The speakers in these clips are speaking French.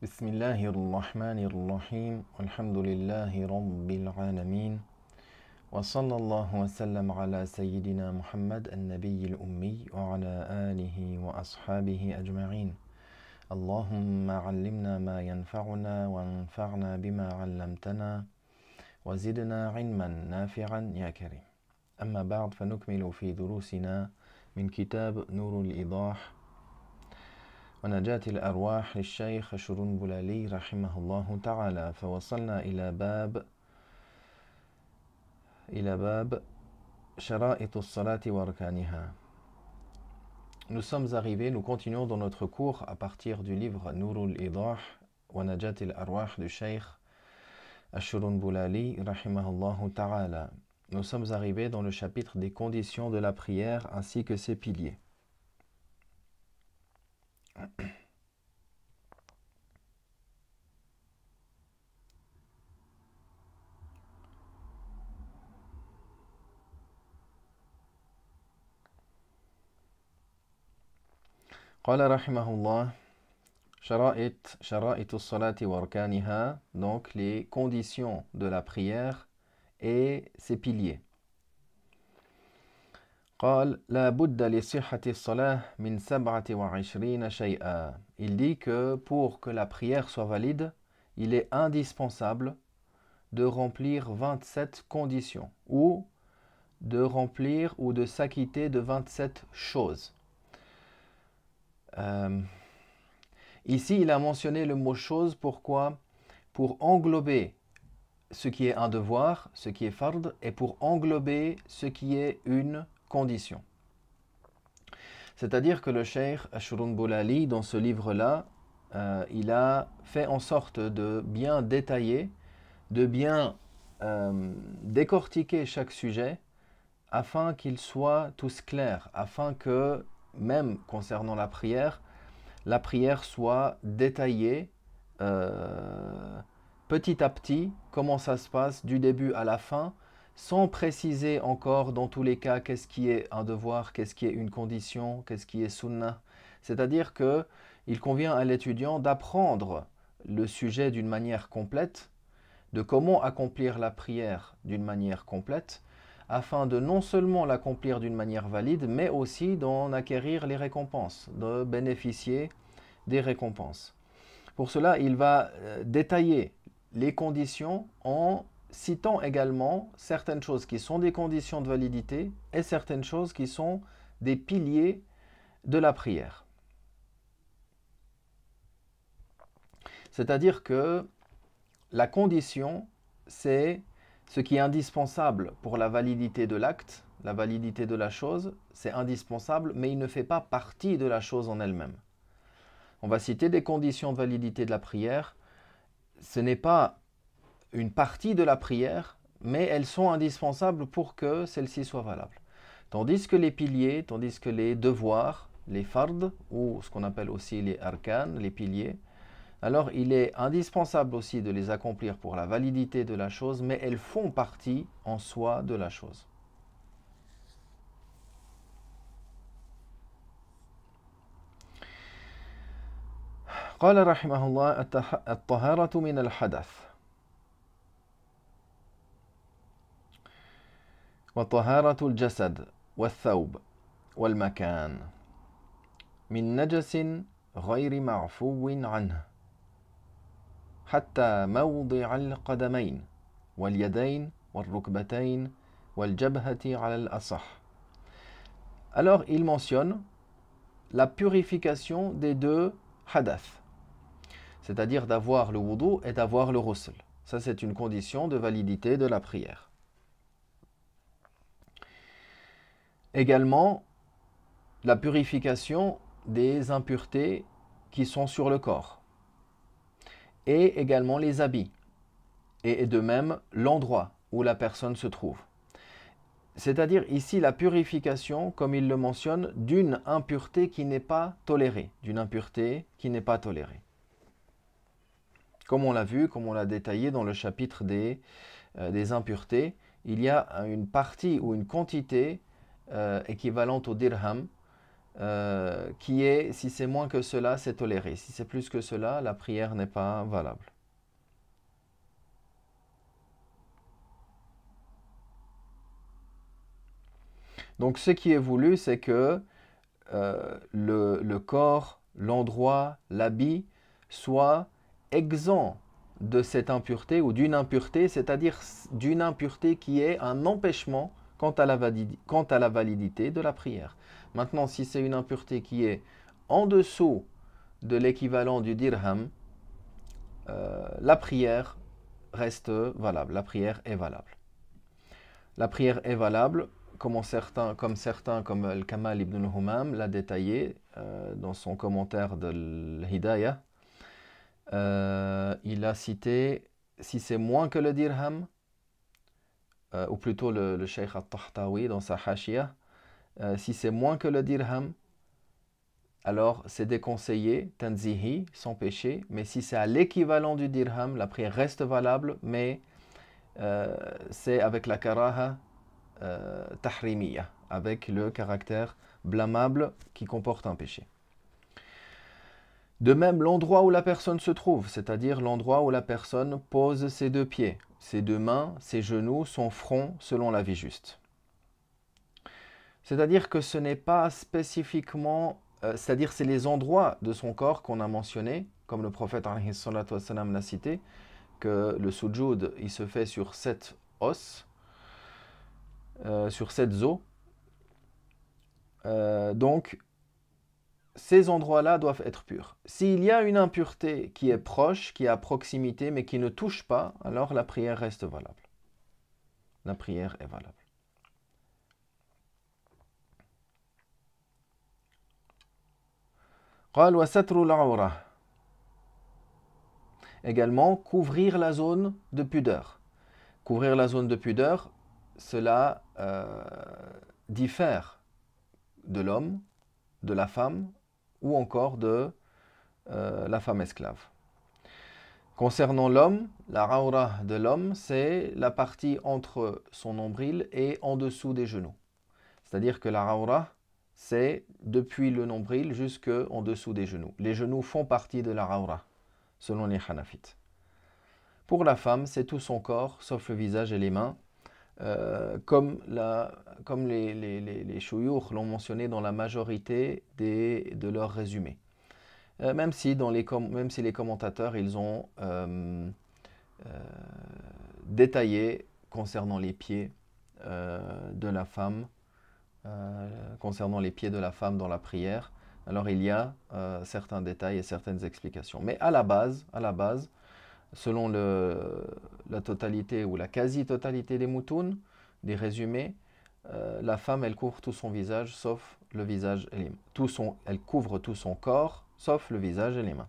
بسم الله الرحمن الرحيم والحمد لله رب العالمين وصلى الله وسلم على سيدنا محمد النبي الأمي وعلى آله وأصحابه أجمعين. اللهم علمنا ما ينفعنا وانفعنا بما علمتنا وزدنا علما نافعا يا كريم. أما بعد فنكمل في دروسنا من كتاب نور الإيضاح ونجاة الأرواح للشيخ الشرنبلالي رحمه الله تعالى. فوصلنا إلى باب شرائط الصلاة وأركانها. Nous sommes arrivés, nous continuons dans notre cours à partir du livre Nurul Idah wa Najat al-Arwah du Cheikh Ash-Shurunbulali rahimahullah ta'ala. Nous sommes arrivés dans le chapitre des conditions de la prière ainsi que ses piliers. قال رحمه الله شرائط الصلاة وأركانها, donc les conditions de la prière et ses piliers. قال لا بد لصحة الصلاة من 27 شيئا. Il dit que pour que la prière soit valide, il est indispensable de remplir 27 conditions ou de remplir ou de s'acquitter de 27 choses. Ici, il a mentionné le mot chose. Pourquoi? Pour englober ce qui est un devoir, ce qui est fard, et pour englober ce qui est une condition. C'est-à-dire que le Cheikh Ash-Shurunbulali, dans ce livre-là, il a fait en sorte de bien détailler, de bien décortiquer chaque sujet, afin qu'ils soient tous clairs, afin que, même concernant la prière soit détaillée petit à petit, comment ça se passe du début à la fin, sans préciser encore dans tous les cas qu'est-ce qui est un devoir, qu'est-ce qui est une condition, qu'est-ce qui est sunnah. C'est-à-dire qu'il convient à l'étudiant d'apprendre le sujet d'une manière complète, de comment accomplir la prière d'une manière complète, afin de non seulement l'accomplir d'une manière valide, mais aussi d'en acquérir les récompenses, de bénéficier des récompenses. Pour cela, il va détailler les conditions en citant également certaines choses qui sont des conditions de validité et certaines choses qui sont des piliers de la prière. C'est-à-dire que la condition, c'est ce qui est indispensable pour la validité de l'acte, la validité de la chose, c'est indispensable, mais il ne fait pas partie de la chose en elle-même. On va citer des conditions de validité de la prière. Ce n'est pas une partie de la prière, mais elles sont indispensables pour que celle-ci soit valable. Tandis que les piliers, tandis que les devoirs, les fard, ou ce qu'on appelle aussi les arkan, les piliers, alors il est indispensable aussi de les accomplir pour la validité de la chose, mais elles font partie en soi de la chose. قال رحمه الله الطهارة من الحدث وطهارة الجسد والثوب والمكان من نجس غير معفو عنه حتى موضع القدمين واليدين والركبتين والجبهة على الأصح. Alors il mentionne la purification des deux hadath, c'est-à-dire d'avoir le wudu et d'avoir le ghusl. Ça, c'est une condition de validité de la prière. Également, la purification des impuretés qui sont sur le corps. Et également les habits. Et de même, l'endroit où la personne se trouve. C'est-à-dire ici la purification, comme il le mentionne, d'une impureté qui n'est pas tolérée. D'une impureté qui n'est pas tolérée. Comme on l'a vu, comme on l'a détaillé dans le chapitre des impuretés, il y a une partie ou une quantité équivalente au dirham qui est, si c'est moins que cela, c'est toléré. Si c'est plus que cela, la prière n'est pas valable. Donc ce qui est voulu, c'est que le corps, l'endroit, l'habit soit exempt de cette impureté ou d'une impureté, c'est-à-dire d'une impureté qui est un empêchement quant à la validité de la prière. Maintenant, si c'est une impureté qui est en dessous de l'équivalent du dirham, la prière reste valable, la prière est valable. La prière est valable, comme comme Al-Kamal ibn al-Humam l'a détaillé dans son commentaire de l'Hidayah. Il a cité, si c'est moins que le dirham, ou plutôt le Cheikh al-Tahtawi dans sa Hashiyah, si c'est moins que le dirham, alors c'est déconseillé, tanzihi, sans péché, mais si c'est à l'équivalent du dirham, la prière reste valable, mais c'est avec la karaha tahrimiya, avec le caractère blâmable qui comporte un péché. De même, l'endroit où la personne se trouve, c'est-à-dire l'endroit où la personne pose ses deux pieds, ses deux mains, ses genoux, son front, selon la vie juste. C'est-à-dire que ce n'est pas spécifiquement, c'est-à-dire c'est les endroits de son corps qu'on a mentionnés, comme le prophète alayhi salatu wassalam l'a cité, que le sujoud, il se fait sur 7 os, sur 7 os. Donc, ces endroits-là doivent être purs. S'il y a une impureté qui est proche, qui est à proximité, mais qui ne touche pas, alors la prière reste valable. La prière est valable. قال وستر العورة. Également, couvrir la zone de pudeur. Couvrir la zone de pudeur, cela diffère de l'homme, de la femme ou encore de la femme esclave. Concernant l'homme, la raura de l'homme, c'est la partie entre son nombril et en dessous des genoux. C'est-à-dire que la raura, c'est depuis le nombril jusqu'en dessous des genoux. Les genoux font partie de la raura, selon les Hanafites. Pour la femme, c'est tout son corps, sauf le visage et les mains, comme les chouyours l'ont mentionné dans la majorité de leurs résumés. Même si les commentateurs ils ont détaillé concernant les pieds de la femme, concernant les pieds de la femme dans la prière, alors il y a certains détails et certaines explications. Mais à la base, selon la totalité ou la quasi-totalité des moutounes, des résumés, la femme elle couvre tout son visage sauf le visage et les mains. Elle couvre tout son corps sauf le visage et les mains.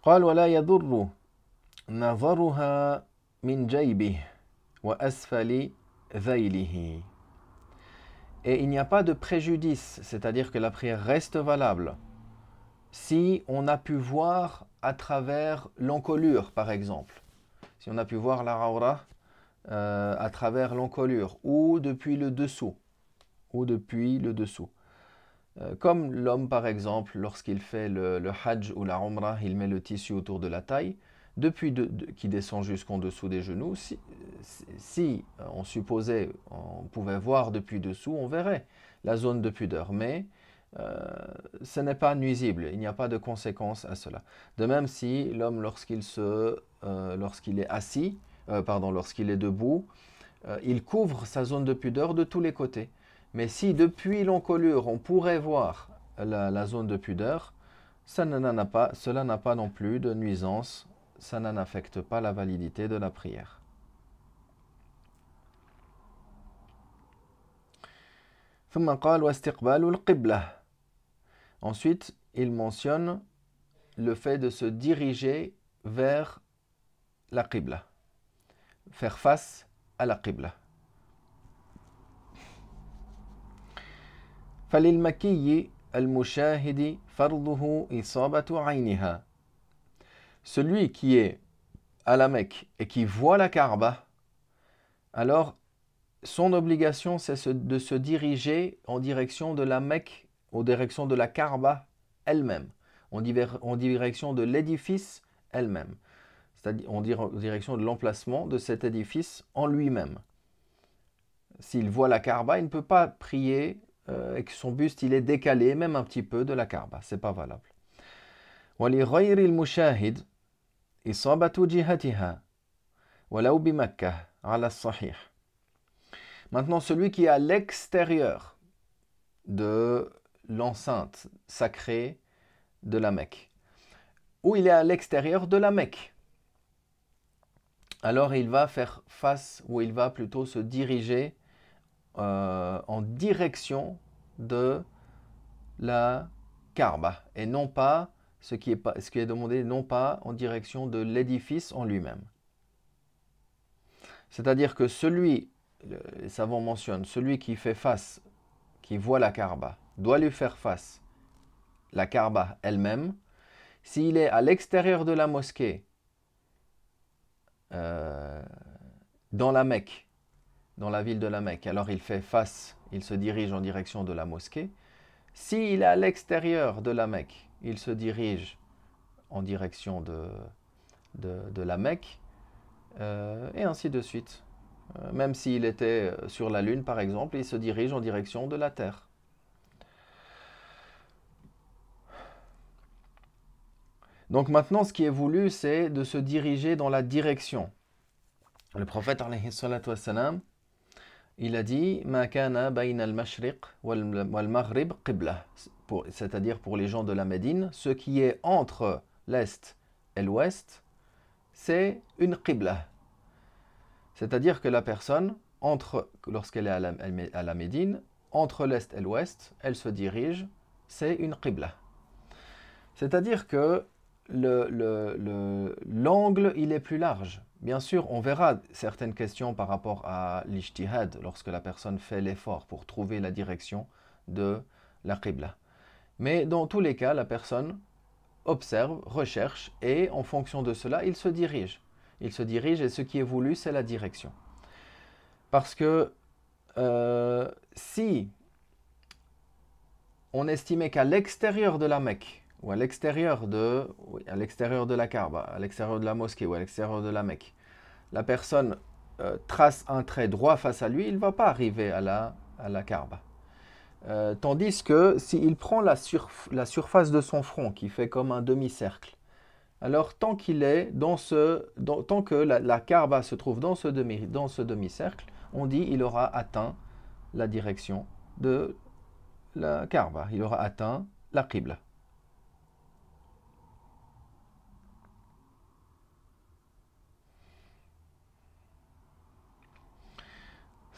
قال ولا يضر نظرها من جيبه وأسفل ذيله. Et il n'y a pas de préjudice, c'est-à-dire que la prière reste valable si on a pu voir à travers l'encolure, par exemple. Si on a pu voir la raura à travers l'encolure ou depuis le dessous. Comme l'homme, par exemple, lorsqu'il fait le hajj ou la umrah, il met le tissu autour de la taille, qui descend jusqu'en dessous des genoux. Si on supposait, on pouvait voir depuis dessous, on verrait la zone de pudeur. Mais ce n'est pas nuisible, il n'y a pas de conséquence à cela. De même si l'homme, lorsqu'il est assis, lorsqu'il est debout, il couvre sa zone de pudeur de tous les côtés. Mais si depuis l'encolure on pourrait voir la zone de pudeur, cela n'a pas non plus de nuisance, ça n'affecte pas la validité de la prière. ثم قال واستقبال القبلة. Ensuite, il mentionne le fait de se diriger vers la qibla, faire face à la qibla. فللمكي المشاهد فرضه إصابة عينها. Celui qui est à la Mecque et qui voit la Kaaba, alors son obligation c'est de se diriger en direction de la Mecque, en direction de la Kaaba elle-même, en direction de l'édifice elle-même, c'est-à-dire en direction de l'emplacement de cet édifice en lui-même. S'il voit la Kaaba, il ne peut pas prier et que son buste il est décalé même un petit peu de la Kaaba, c'est pas valable. وَلِغَيْرِ الْمُشَاهِدِ إِصَابَةُ جِهَتِهَا وَلَوْ بِمَكَّةٍ عَلَى الصَّحِيحِ. Maintenant, celui qui est à l'extérieur de l'enceinte sacrée de la Mecque, ou il est à l'extérieur de la Mecque, alors il va faire face, ou il va plutôt se diriger en direction de la Kaaba, et non pas ce qui est demandé, non pas en direction de l'édifice en lui-même. C'est-à-dire que les savants mentionnent, celui qui fait face, qui voit la Kaaba, doit lui faire face la Kaaba elle-même. S'il est à l'extérieur de la mosquée, dans la Mecque, dans la ville de la Mecque, alors il fait face, il se dirige en direction de la mosquée. S'il est à l'extérieur de la Mecque, il se dirige en direction de la Mecque, et ainsi de suite. Même s'il était sur la Lune, par exemple, il se dirige en direction de la Terre. Donc maintenant, ce qui est voulu, c'est de se diriger dans la direction. Le prophète, alayhi salatu wassalam, il a dit « Ma kana bayna al-mashriq wal-maghrib qibla » c'est-à-dire pour les gens de la Médine, ce qui est entre l'Est et l'Ouest, c'est une qibla. C'est-à-dire que la personne, lorsqu'elle est à la Médine, entre l'Est et l'Ouest, elle se dirige, c'est une qibla. C'est-à-dire que l'angle, il est plus large. Bien sûr, on verra certaines questions par rapport à l'ijtihad, lorsque la personne fait l'effort pour trouver la direction de la qibla. Mais dans tous les cas, la personne observe, recherche, et en fonction de cela, il se dirige. Il se dirige, et ce qui est voulu, c'est la direction. Parce que si on estimait qu'à l'extérieur de la Mecque, ou à l'extérieur de la Kaaba, à l'extérieur de la mosquée, ou à l'extérieur de la Mecque, la personne trace un trait droit face à lui, il ne va pas arriver à la Kaaba. Tandis que s'il prend la surface de son front, qui fait comme un demi-cercle, alors tant que la Kaaba se trouve dans ce demi-cercle, on dit il aura atteint la direction de la Kaaba, il aura atteint la Qibla.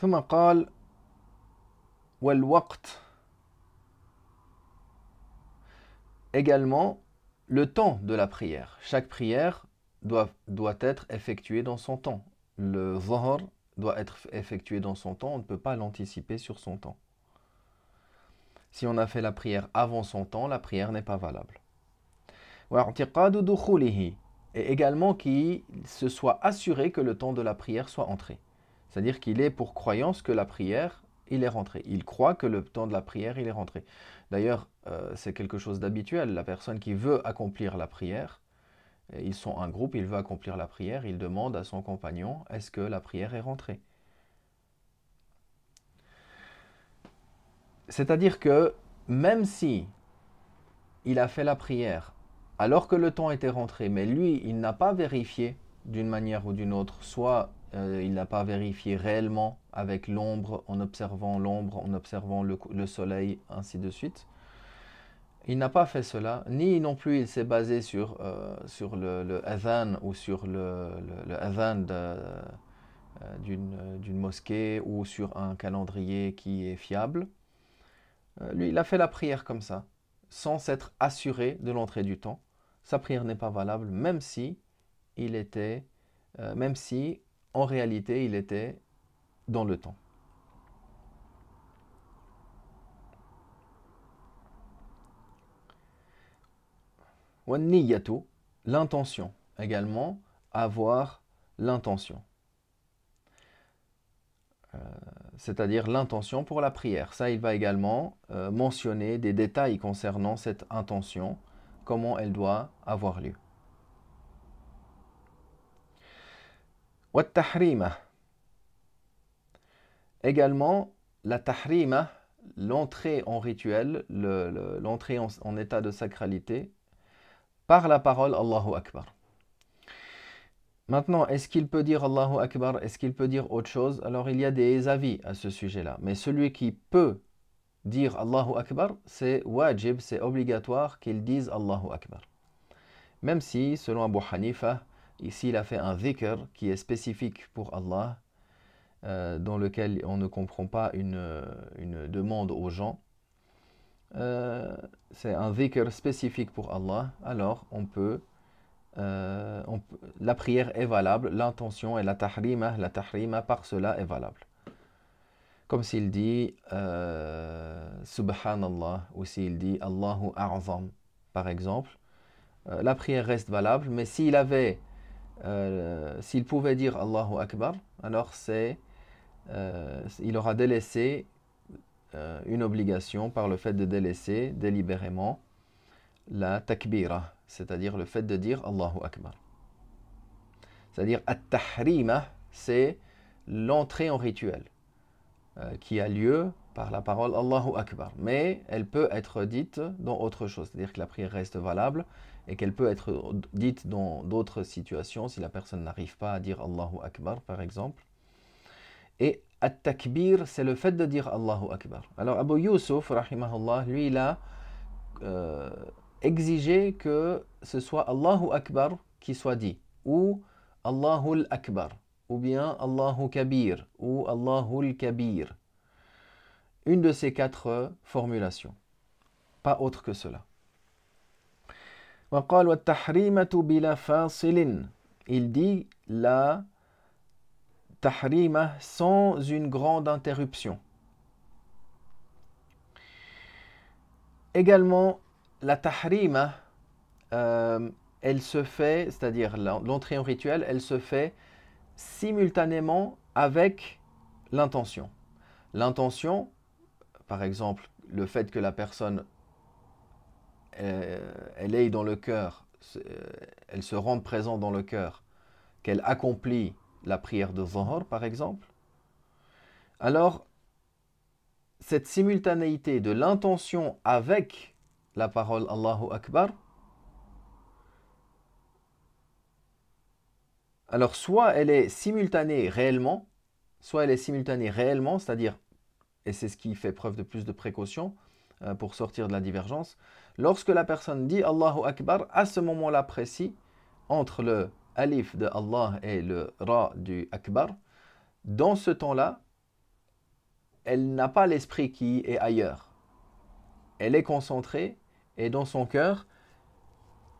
ثم قال والوقت, également le temps de la prière. Chaque prière doit être effectuée dans son temps. Le Dhuhr doit être effectué dans son temps, on ne peut pas l'anticiper sur son temps. Si on a fait la prière avant son temps, la prière n'est pas valable. Et également qu'il se soit assuré que le temps de la prière soit entré. C'est-à-dire qu'il est pour croyance que la prière, il est rentré. Il croit que le temps de la prière, il est rentré. D'ailleurs, c'est quelque chose d'habituel. La personne qui veut accomplir la prière, ils sont un groupe, il veut accomplir la prière, il demande à son compagnon, est-ce que la prière est rentrée? C'est-à-dire que même si il a fait la prière alors que le temps était rentré, mais lui, il n'a pas vérifié d'une manière ou d'une autre, soit il n'a pas vérifié réellement avec l'ombre, en observant le soleil, ainsi de suite. Il n'a pas fait cela, ni non plus il s'est basé sur le adhan ou sur le adhan d'une mosquée ou sur un calendrier qui est fiable. Lui, il a fait la prière comme ça, sans s'être assuré de l'entrée du temps. Sa prière n'est pas valable, même si en réalité il était dans le temps. Wanniyatu, l'intention également, avoir l'intention. C'est-à-dire l'intention pour la prière. Ça, il va également mentionner des détails concernant cette intention, comment elle doit avoir lieu. Wa tahrima. Également, la tahrima, l'entrée en rituel, l'entrée en état de sacralité, par la parole Allahu Akbar. Maintenant, est-ce qu'il peut dire Allahu Akbar? Est-ce qu'il peut dire autre chose? Alors, il y a des avis à ce sujet-là. Mais celui qui peut dire Allahu Akbar, c'est wajib, c'est obligatoire qu'il dise Allahu Akbar. Même si, selon Abu Hanifa, ici il a fait un dhikr qui est spécifique pour Allah, dans lequel on ne comprend pas une demande aux gens. C'est un dhikr spécifique pour Allah, alors la prière est valable, l'intention et la tahrima par cela est valable. Comme s'il dit Subhanallah ou s'il dit Allahu A'zam par exemple, la prière reste valable, mais s'il pouvait dire Allahu Akbar, alors il aura délaissé une obligation par le fait de délaisser délibérément la takbira, c'est-à-dire le fait de dire Allahu Akbar. C'est-à-dire at-tahrima, c'est l'entrée en rituel qui a lieu par la parole Allahu Akbar. Mais elle peut être dite dans autre chose, c'est-à-dire que la prière reste valable et qu'elle peut être dite dans d'autres situations si la personne n'arrive pas à dire Allahu Akbar par exemple. Et at-takbir, c'est le fait de dire Allahu Akbar. Alors Abu Yusuf, rahimahullah, lui il a exigé que ce soit Allahu Akbar qui soit dit, ou Allahul Akbar, ou bien Allahu Kabir, ou Allahul Kabir. Une de ces quatre formulations, pas autre que cela. وقال والتحريمة بلا فاصل. Il dit la tahrima sans une grande interruption. Également, la tahrima, elle se fait, c'est-à-dire l'entrée en rituel, elle se fait simultanément avec l'intention. L'intention, par exemple, le fait que la personne, elle ait dans le cœur, elle se rende présente dans le cœur, qu'elle accomplit la prière de Zuhr, par exemple, alors cette simultanéité de l'intention avec la parole Allahu Akbar, alors soit elle est simultanée réellement, c'est-à-dire, et c'est ce qui fait preuve de plus de précaution pour sortir de la divergence, lorsque la personne dit Allahu Akbar, à ce moment-là précis, entre le alif de Allah et le ra du Akbar, dans ce temps-là, elle n'a pas l'esprit qui est ailleurs. Elle est concentrée et dans son cœur,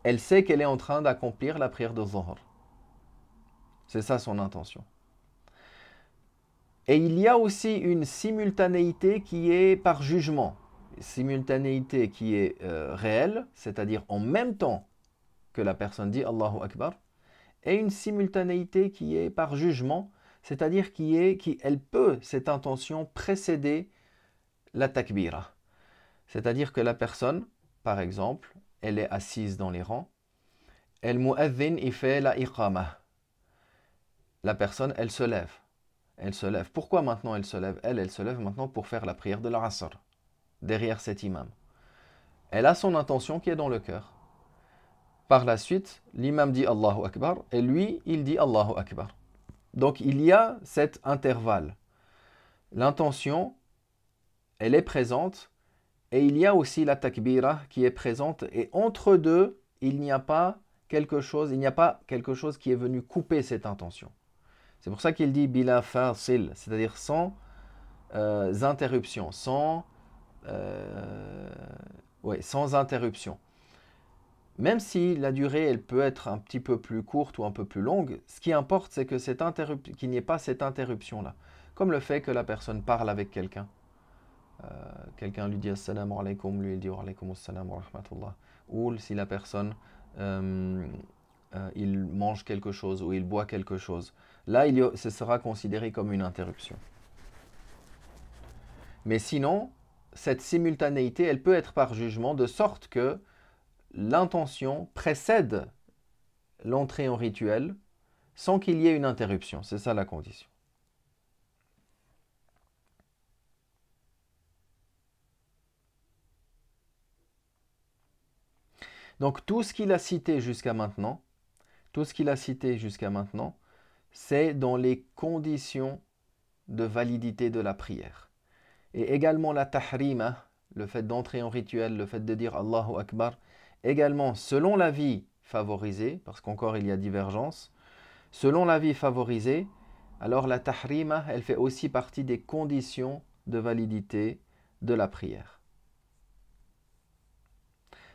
elle sait qu'elle est en train d'accomplir la prière de Zuhr. C'est ça son intention. Et il y a aussi une simultanéité qui est par jugement. Une simultanéité qui est réelle, c'est-à-dire en même temps que la personne dit Allahu Akbar, et une simultanéité qui est par jugement, c'est-à-dire qu'elle peut, cette intention, précéder la takbira. C'est-à-dire que la personne, par exemple, elle est assise dans les rangs, el mu'adhin il fait la iqama. La personne, elle se lève. Elle se lève. Pourquoi maintenant elle se lève? Elle se lève maintenant pour faire la prière de l'Asr, derrière cet imam. Elle a son intention qui est dans le cœur. Par la suite, l'imam dit Allahu Akbar et lui, il dit Allahu Akbar. Donc il y a cet intervalle. L'intention, elle est présente et il y a aussi la takbira qui est présente et entre deux, il n'y a pas quelque chose qui est venu couper cette intention. C'est pour ça qu'il dit bila fasil, c'est-à-dire sans interruption, sans interruption. Même si la durée, elle peut être un petit peu plus courte ou un peu plus longue, ce qui importe, c'est que qu'il n'y ait pas cette interruption-là. Comme le fait que la personne parle avec quelqu'un. Quelqu'un lui dit assalamu alaikum, lui il dit wa alaikum assalam wa rahmatullah. Ou si la personne il mange quelque chose ou il boit quelque chose. Là, ce sera considéré comme une interruption. Mais sinon, cette simultanéité, elle peut être par jugement, de sorte que l'intention précède l'entrée en rituel sans qu'il y ait une interruption. C'est ça la condition. Donc tout ce qu'il a cité jusqu'à maintenant, c'est dans les conditions de validité de la prière. Et également la tahrima, le fait d'entrer en rituel, le fait de dire Allahu Akbar, également selon l'avis favorisé, parce qu'encore il y a divergence, selon l'avis favorisé, alors la tahrima, elle fait aussi partie des conditions de validité de la prière.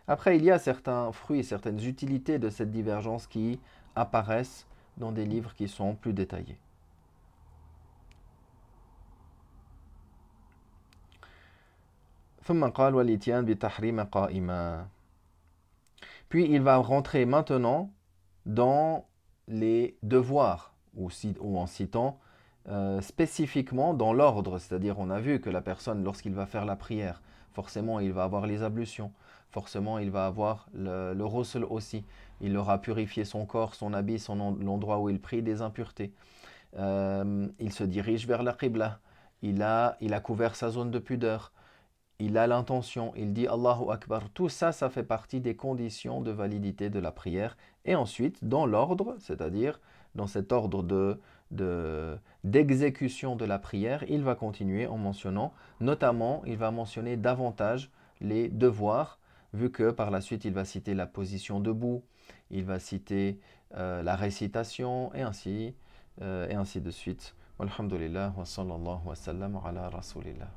Après, il y a certains fruits, certaines utilités de cette divergence qui apparaissent dans des livres qui sont plus détaillés. Puis il va rentrer maintenant dans les devoirs, ou en citant spécifiquement dans l'ordre, c'est-à-dire on a vu que la personne, lorsqu'il va faire la prière, forcément il va avoir les ablutions, forcément il va avoir le ghusl aussi, il aura purifié son corps, son habit, l'endroit où il prie des impuretés. Il se dirige vers la qibla, il a couvert sa zone de pudeur, il a l'intention, il dit Allahu Akbar. Tout ça, ça fait partie des conditions de validité de la prière. Et ensuite, dans l'ordre, c'est-à-dire dans cet ordre d'exécution de la prière, il va continuer en mentionnant, notamment, il va mentionner davantage les devoirs, vu que par la suite, il va citer la position debout, il va citer la récitation, et ainsi de suite. Walhamdulillah, wa sallallahu wa sallam ala rasulillah.